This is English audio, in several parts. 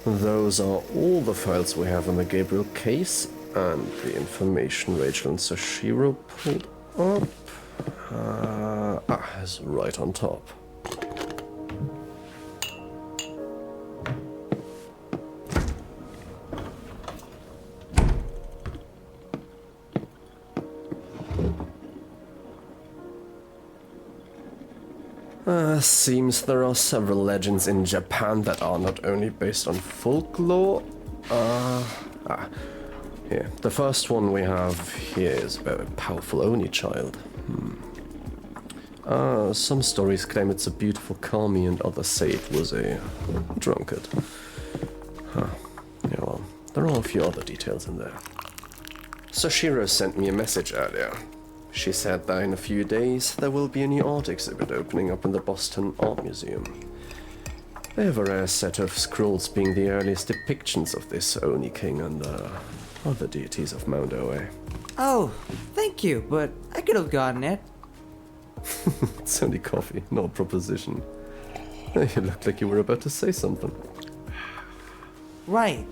Those are all the files we have on the Gabriel case, and the information Rachel and Sashiro pulled up is right on top. Seems there are several legends in Japan that are not only based on folklore. Here. The first one we have here is about a powerful Oni child. Some stories claim it's a beautiful kami and others say it was a drunkard. Yeah, well, there are a few other details in there. Sashiro sent me a message earlier. She said that in a few days there will be a new art exhibit opening up in the Boston Art Museum. They have a rare set of scrolls being the earliest depictions of this Oni King and other deities of Mount Oe. Oh, thank you, but I could have gotten it. It's only coffee, not a proposition. You looked like you were about to say something. Right.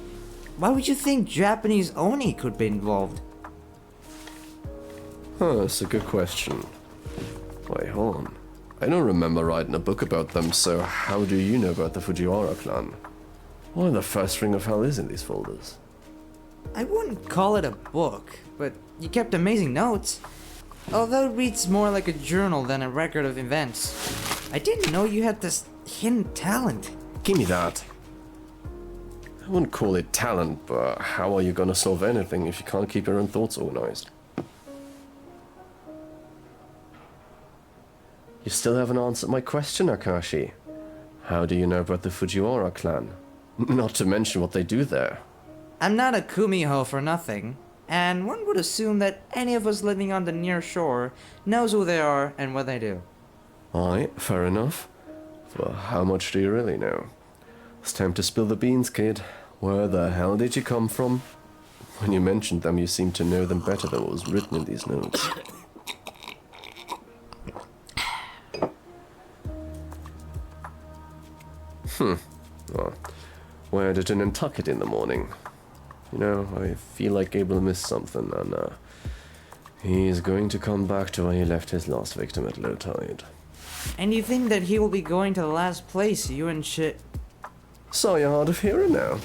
Why would you think Japanese Oni could be involved? That's a good question. Wait, hold on. I don't remember writing a book about them, so how do you know about the Fujiwara Clan? What the first ring of hell is in these folders? I wouldn't call it a book, but you kept amazing notes. Although it reads more like a journal than a record of events. I didn't know you had this hidden talent. Give me that. I wouldn't call it talent, but how are you gonna solve anything if you can't keep your own thoughts organized? You still haven't answered my question, Akashi. How do you know about the Fujiwara clan? Not to mention what they do there. I'm not a kumiho for nothing, and one would assume that any of us living on the near shore knows who they are and what they do. Aye, fair enough. But how much do you really know? It's time to spill the beans, kid. Where the hell did you come from? When you mentioned them, you seemed to know them better than what was written in these notes. Well, we headed to Nantucket in the morning. You know, I feel like Gabriel missed something, and he's going to come back to where he left his last victim at low tide. And you think that he will be going to the last place you and So you're hard of hearing now.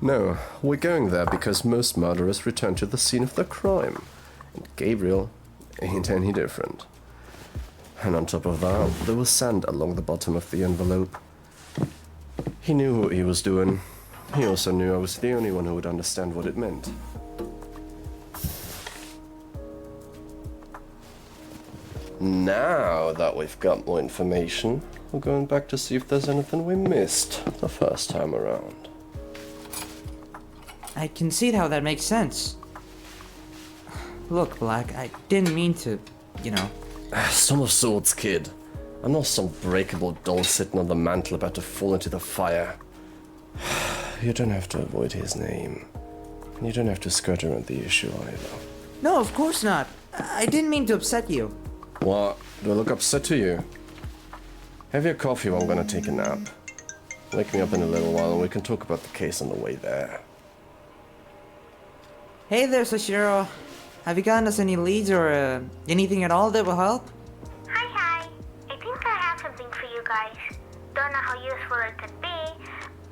No, we're going there because most murderers return to the scene of their crime. And Gabriel ain't any different. And on top of that, there was sand along the bottom of the envelope. He knew what he was doing. He also knew I was the only one who would understand what it meant. Now that we've got more information, we're going back to see if there's anything we missed the first time around. I can see how that makes sense. Look, Black, I didn't mean to, you know. Some of sorts, kid. I'm not some breakable doll sitting on the mantle about to fall into the fire. You don't have to avoid his name. You don't have to skirt around the issue either. No, of course not. I didn't mean to upset you. What? Do I look upset to you? Have your coffee while I'm gonna take a nap. Wake me up in a little while and we can talk about the case on the way there. Hey there, Sashiro. Have you gotten us any leads or anything at all that will help? Hi. I think I have something for you guys. Don't know how useful it could be,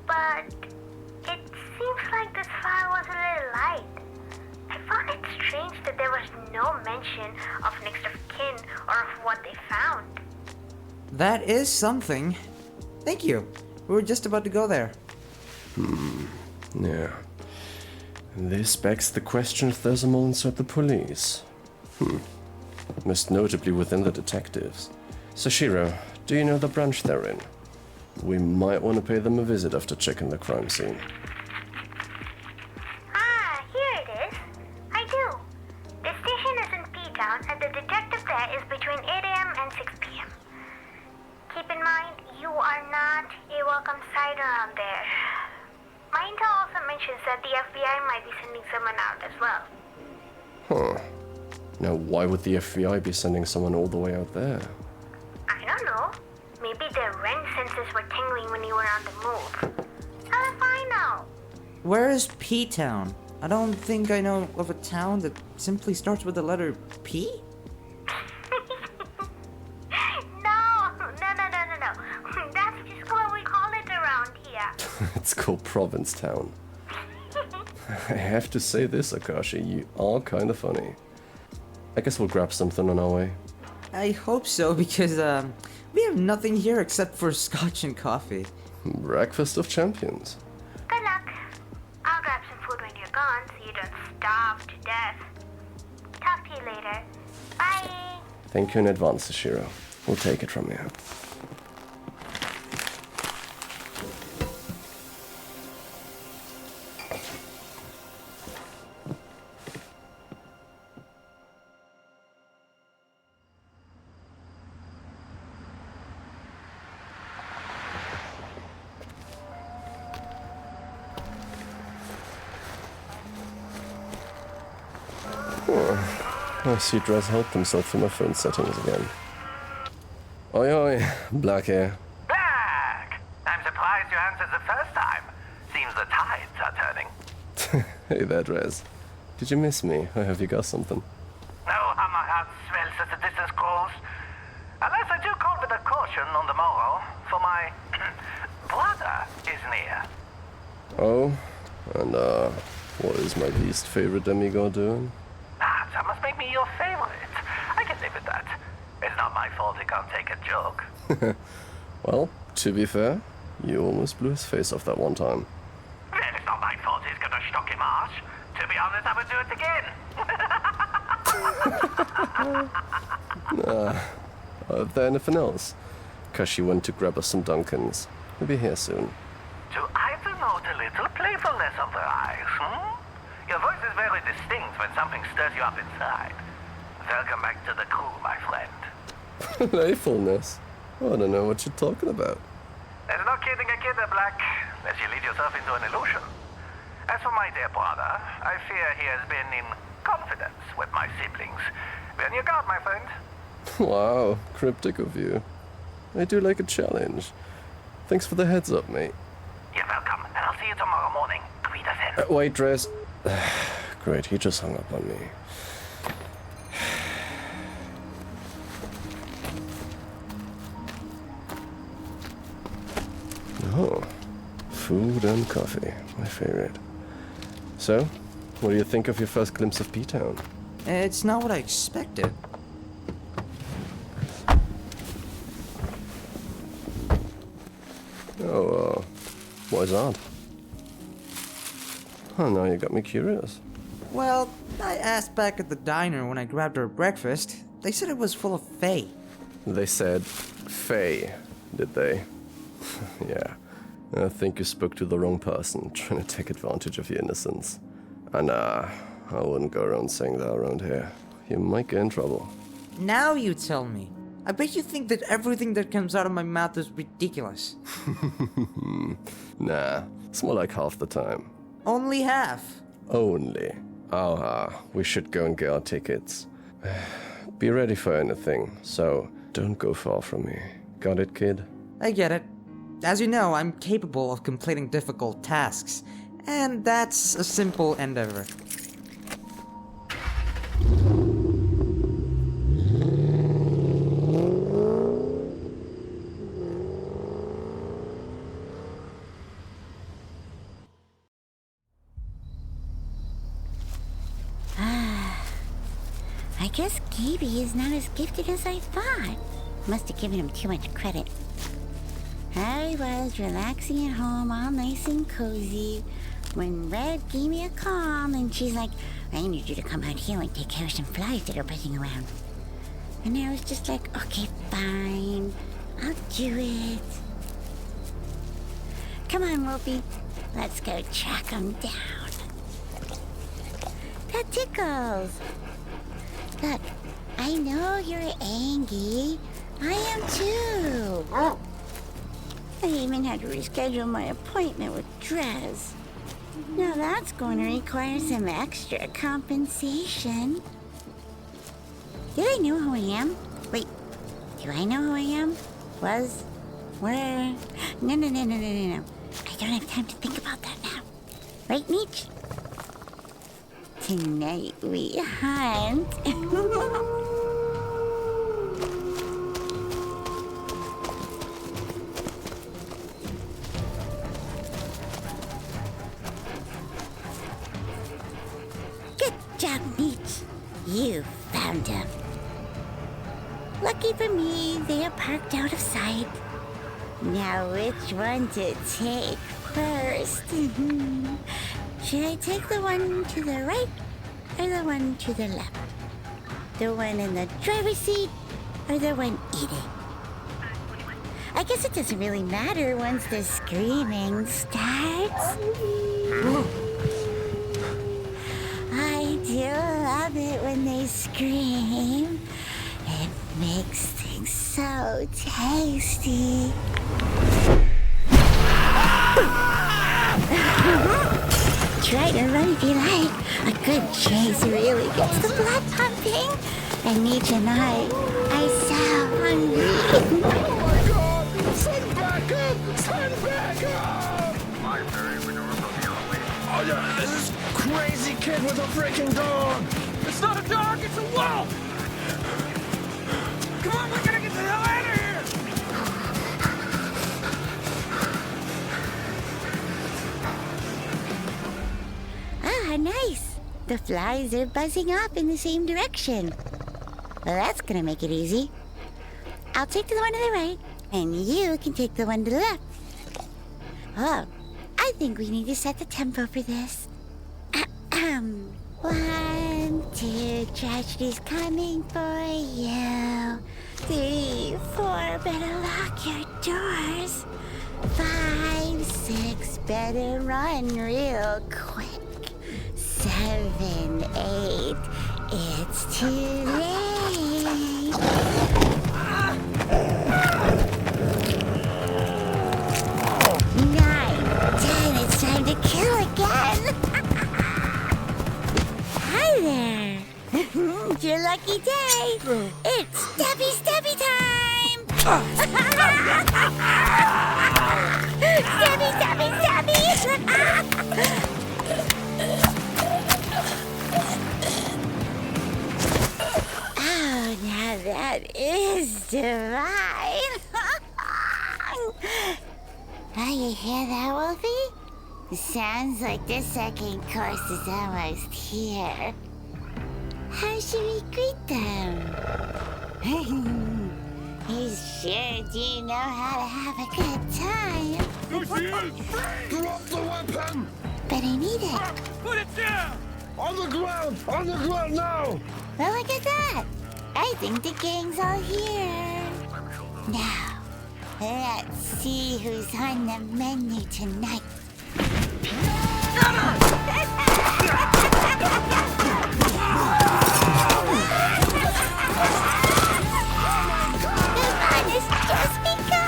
but it seems like this file was a little light. I found it strange that there was no mention of next of kin or of what they found. That is something. Thank you. We were just about to go there. Yeah. This begs the question if there's a mole inside the police. Most notably within the detectives. Sashiro, do you know the branch they're in? We might want to pay them a visit after checking the crime scene. Ah, here it is. I do. The station is in P-Town and the detective there is between 8 a.m. and 6 p.m. Keep in mind, you are not a welcome sight around there. My intel also mentions that the FBI might be sending someone out as well. Now, why would the FBI be sending someone all the way out there? I don't know. Maybe the Ren senses were tingling when you were on the move. Where is P-Town? I don't think I know of a town that simply starts with the letter P? No. That's just what we call it around here. It's called Provincetown. I have to say this, Akashi, you are kind of funny. I guess we'll grab something on our way. I hope so, because we have nothing here except for scotch and coffee. Breakfast of champions. Good luck. I'll grab some food when you're gone so you don't starve to death. Talk to you later. Bye. Thank you in advance, Sashiro. We'll take it from here. I see Drezz helped himself from my phone settings again. Oi oi, black hair. Black! I'm surprised you answered the first time. Seems the tides are turning. Hey there, Drezz. Did you miss me, or have you got something? No, how my heart swells as the distance grows. Unless I do call with a caution on the morrow, for my brother is near. Oh, and what is my least favorite demigod doing? That must make me your favorite. I can live with that. It's not my fault he can't take a joke. Well, to be fair, you almost blew his face off that one time. Well, it's not my fault he's got a stocky march. To be honest, I would do it again. Is there anything else? Akashi went to grab us some Dunkins. He'll be here soon. Do I denote a little playfulness of the eyes, Your voice is very distinct when something stirs you up inside. Welcome back to the crew, my friend. Playfulness? I don't know what you're talking about. There's no kidding a kid, Black, unless you lead yourself into an illusion. As for my dear brother, I fear he has been in confidence with my siblings. Be on your guard, my friend. Wow, cryptic of you. I do like a challenge. Thanks for the heads up, mate. You're welcome, and I'll see you tomorrow morning. Wiedersehen. Wait, Drezz. Great, he just hung up on me. Oh, food and coffee, my favorite. So, what do you think of your first glimpse of P-Town? It's not what I expected. Oh, why's that? Oh, now you got me curious. Well, I asked back at the diner when I grabbed her breakfast. They said it was full of Faye. They said Faye, did they? Yeah, I think you spoke to the wrong person, trying to take advantage of your innocence. And I wouldn't go around saying that around here. You might get in trouble. Now you tell me. I bet you think that everything that comes out of my mouth is ridiculous. Nah, it's more like half the time. Only half. Only. We should go and get our tickets. Be ready for anything, so don't go far from me. Got it, kid? I get it. As you know, I'm capable of completing difficult tasks, and that's a simple endeavor. I guess Gaby is not as gifted as I thought. Must have given him too much credit. I was relaxing at home, all nice and cozy, when Red gave me a call, and she's like, I need you to come out here and take care of some flies that are buzzing around. And I was just like, okay, fine, I'll do it. Come on, Wolfie, let's go track them down. That tickles. Look, I know you're angry. I am too. I even had to reschedule my appointment with Drezz. Now that's going to require some extra compensation. Did I know who I am? Wait, do I know who I am? Was? Were? No. I don't have time to think about that now. Right, Meech? Tonight we hunt. Good job, Meech. You found him. Lucky for me, they are parked out of sight. Now which one to take first? Should I take the one to the right or the one to the left? The one in the driver's seat or the one eating? I guess it doesn't really matter once the screaming starts. I do love it when they scream. It makes things so tasty. Try to run if you like. A good chase really gets the blood pumping. And Meech and I are so hungry. Oh my god! Send back up! Send back up! Oh yeah, this crazy kid with a freaking dog! It's not a dog, it's a wolf! Come on, we gotta get the hell out of here! Ah, nice. The flies are buzzing off in the same direction. Well, that's gonna make it easy. I'll take the one to the right, and you can take the one to the left. Oh, I think we need to set the tempo for this. 1, 2, tragedy's coming for you. 3, 4, better lock your doors. 5, 6, better run real quick. 7, 8, it's too late. 9, 10, it's time to kill again. Hi there. It's your lucky day. It's Stabby time. Stabby. Oh, now that is divine. Oh, you hear that, Wolfie? It sounds like the second course is almost here. How should we greet them? You sure do know how to have a good time. There she is! Drop the weapon! But I need it. Put it down! On the ground now! Well, look at that. I think the gang's all here. Now, let's see who's on the menu tonight. Get her! The fun has just begun.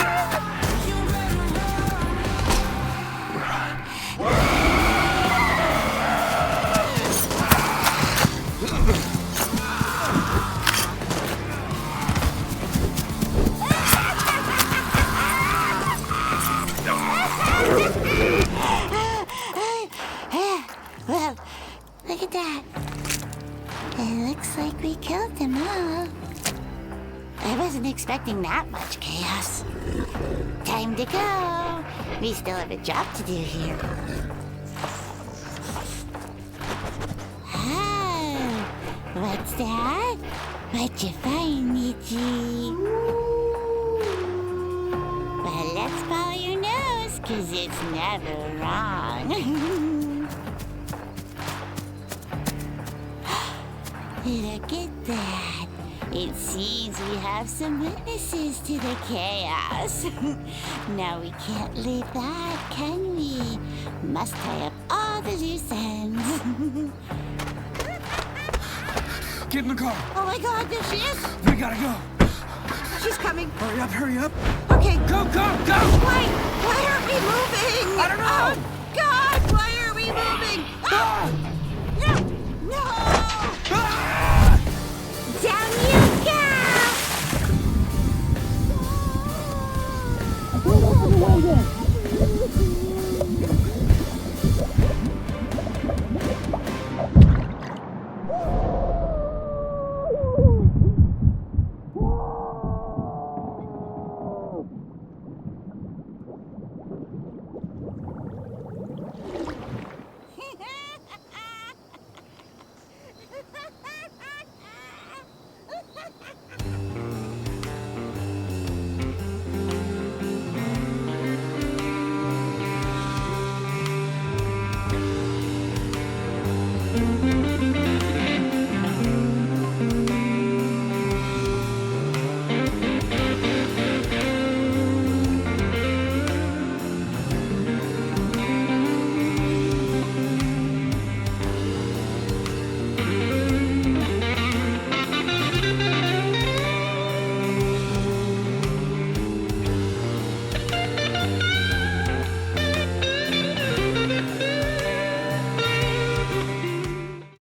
Well, look at that. It looks like we killed them all. I wasn't expecting that much chaos. Time to go. We still have a job to do here. Oh, what's that? What'd you find, Michi? Well, let's follow your nose, 'cause it's never wrong. Look at that. It seems we have some witnesses to the chaos. Now we can't leave that, can we? Must tie up all the loose ends. Get in the car! Oh my god, there she is! We gotta go! She's coming. Hurry up! Okay. Go! Why aren't we moving? I don't know! Oh god, why are we moving? Ah!